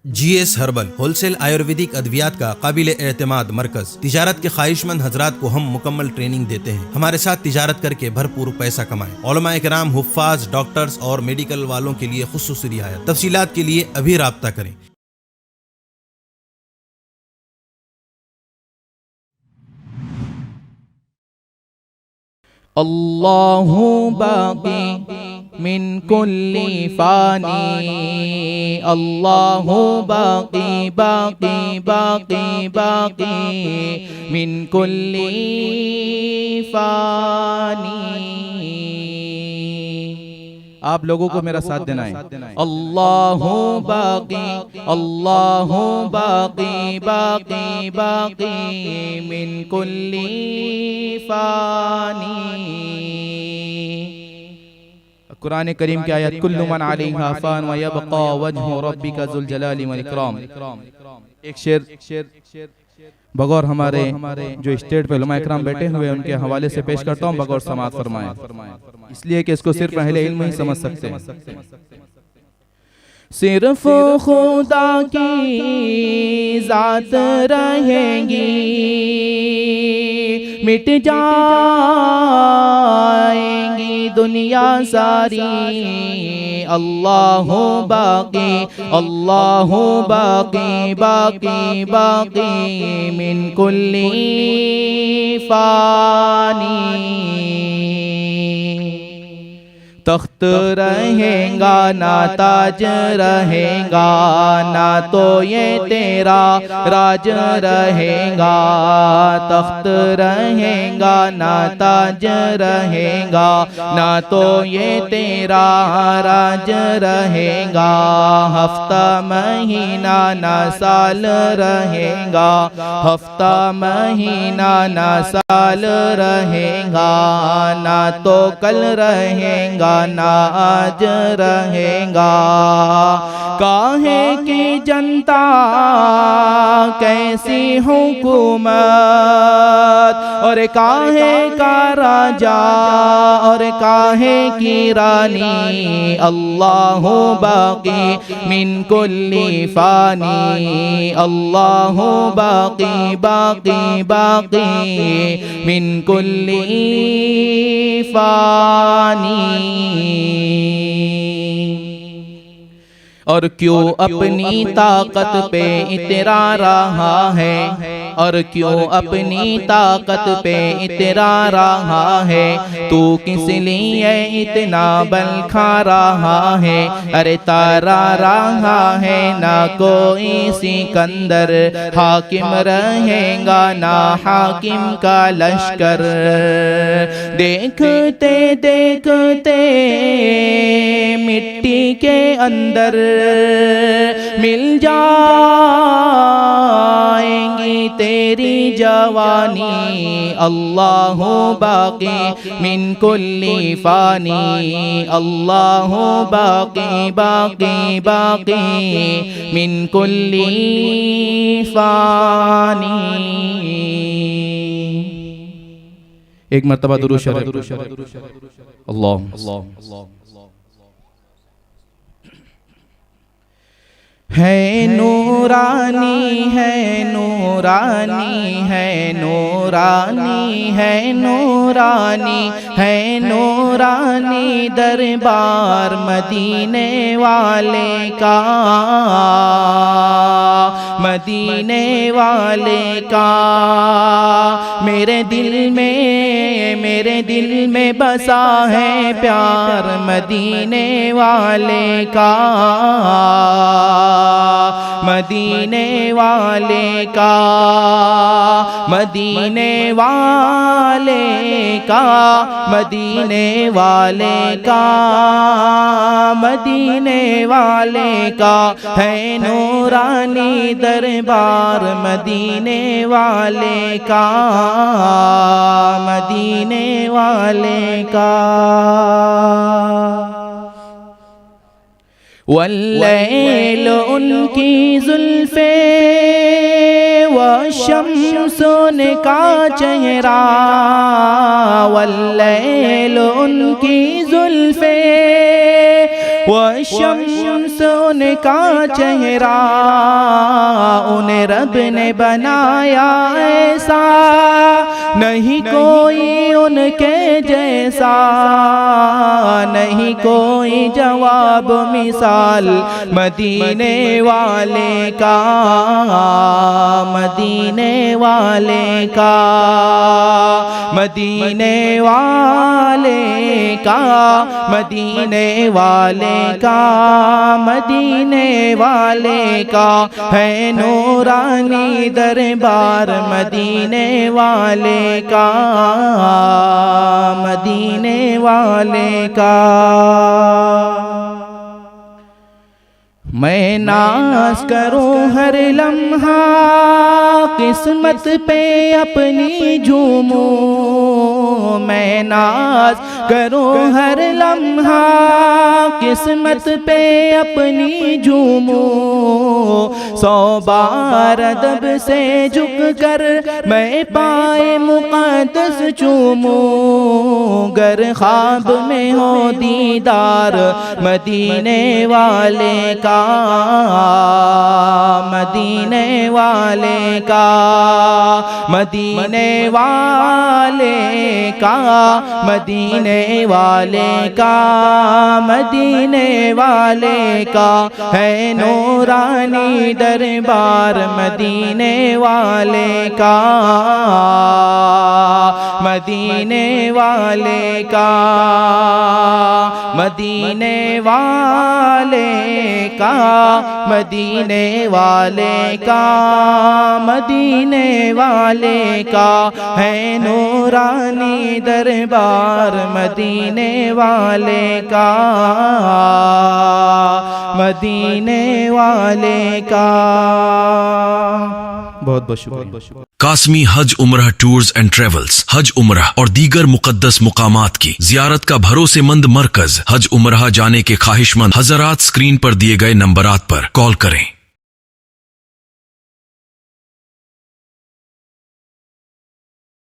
جی S herbal wholesale Ayurvedic ادویات کا قابل اعتماد مرکز۔ تجارت کے خواہش مند حضرات کو ہم مکمل ٹریننگ دیتے ہیں۔ ہمارے ساتھ تجارت کر کے بھرپور پیسہ کمائیں۔ علماء کرام، حفاظ، ڈاکٹرز اور میڈیکل والوں کے لیے خصوصی رعایت۔ تفصیلات کے لیے ابھی رابطہ کریں۔ اللہ باقی من کل فانی، اللہ باقی باقی باقی باقی من کل فانی۔ آپ لوگوں کو میرا ساتھ دینا ہے۔ اللہ باقی، اللہ باقی باقی باقی من کل فانی۔ قرآن کریم کی آیت کل من علیہا فان ویبقا وجہ ربک ذو الجلال والاکرام۔ ایک شعر بغور ہمارے جو اسٹیج پہ علماء اکرام بیٹھے ہوئے ان کے حوالے سے پیش کرتا ہوں، بغور سماعت فرمائیں، اس لیے کہ اس کو صرف اہل علم ہی سمجھ سکتے ہیں۔ صرف خدا کی ذات رہیں گی، مٹ جائیں گی دنیا ساری۔ اللہ باقی، اللہ باقی باقی باقی من کل فانی۔ تخت رہیں گا نہ تاج رہے گا، نہ تو یہ تیرا راج رہے گا۔ تخت رہیں گا نہ تاج رہے گا، نہ تو یہ تیرا راج رہے گا۔ ہفتہ مہینہ نہ سال رہے گا، ہفتہ مہینہ نہ سال رہے گا۔ نہ تو کل رہے گا نہ آج رہے گا۔ کاہے کی جنتا کیسی حکومت، اور کاہے کا راجا اور کاہے کی رانی۔ اللہ باقی من کل فانی، اللہ باقی باقی باقی من کل فانی۔ اور کیوں اپنی طاقت پہ اترا رہا ہے، اور کیوں اپنی طاقت پہ اترا رہا ہے۔ تو کس لیے اتنا بل کھا رہا ہے، ارے تارا رہا ہے نہ کوئی سکندر۔ حاکم رہے گا نہ حاکم کا لشکر۔ دیکھتے دیکھتے مٹی کے اندر مل جائیں گی تیری جوانی۔ اللہ باقی من کل فانی، اللہ باقی باقی باقی من کل فانی۔ ایک مرتبہ درود شریف۔ اللہ ہے نورانی ہے نورانی ہے نورانی ہے نورانی ہے نورانی دربار مدینے والے کا، مدینے والے کا۔ میرے دل میں بسا ہے پیار مدینے والے کا، مدینے والے کا، مدینے والے کا، مدینے والے کا، مدینے والے کا ہے نورانی دربار مدینے والے کا، مدینے والے کا۔ واللیل ان کی زلفیں والشمس ان کا چہرہ واللیل ان کی زلفیں، والشمس ان کا چہرہ انہیں رب نے بنایا ایسا، نہیں کوئی ان کے جیسا، نہیں کوئی جواب مثال مدینے والے کا، مدینے والے کا، مدینے والے کا، مدینے والے کا، مدینے والے کا ہے نورانی دربار مدینے والے کا، مدینے والے کا۔ میں ناز کروں ہر لمحہ قسمت پہ اپنی جھوموں، میں ناز کروں ہر لمحہ قسمت پہ اپنی جھوموں، 100 بار ادب سے جھک کر میں پائے مقدس چوموں، گر خواب میں ہو دیدار مدینے والے کا، مدینے والے کا، مدینے والے کا، مدینے والے کا، مدینے والے کا ہے نورانی دربار مدینے والے کا، مدینے والے کا، مدینے والے کا، مدینے والے کا، مدینے والے کا ہے نورانی دربار مدینے والے کا، مدینے والے کا۔ بہت بہت شکریہ۔ قاسمی حج عمرہ ٹورز اینڈ ٹریولز حج عمرہ اور دیگر مقدس مقامات کی زیارت کا بھروسے مند مرکز۔ حج عمرہ جانے کے خواہش مند حضرات اسکرین پر دیے گئے نمبرات پر کال کریں۔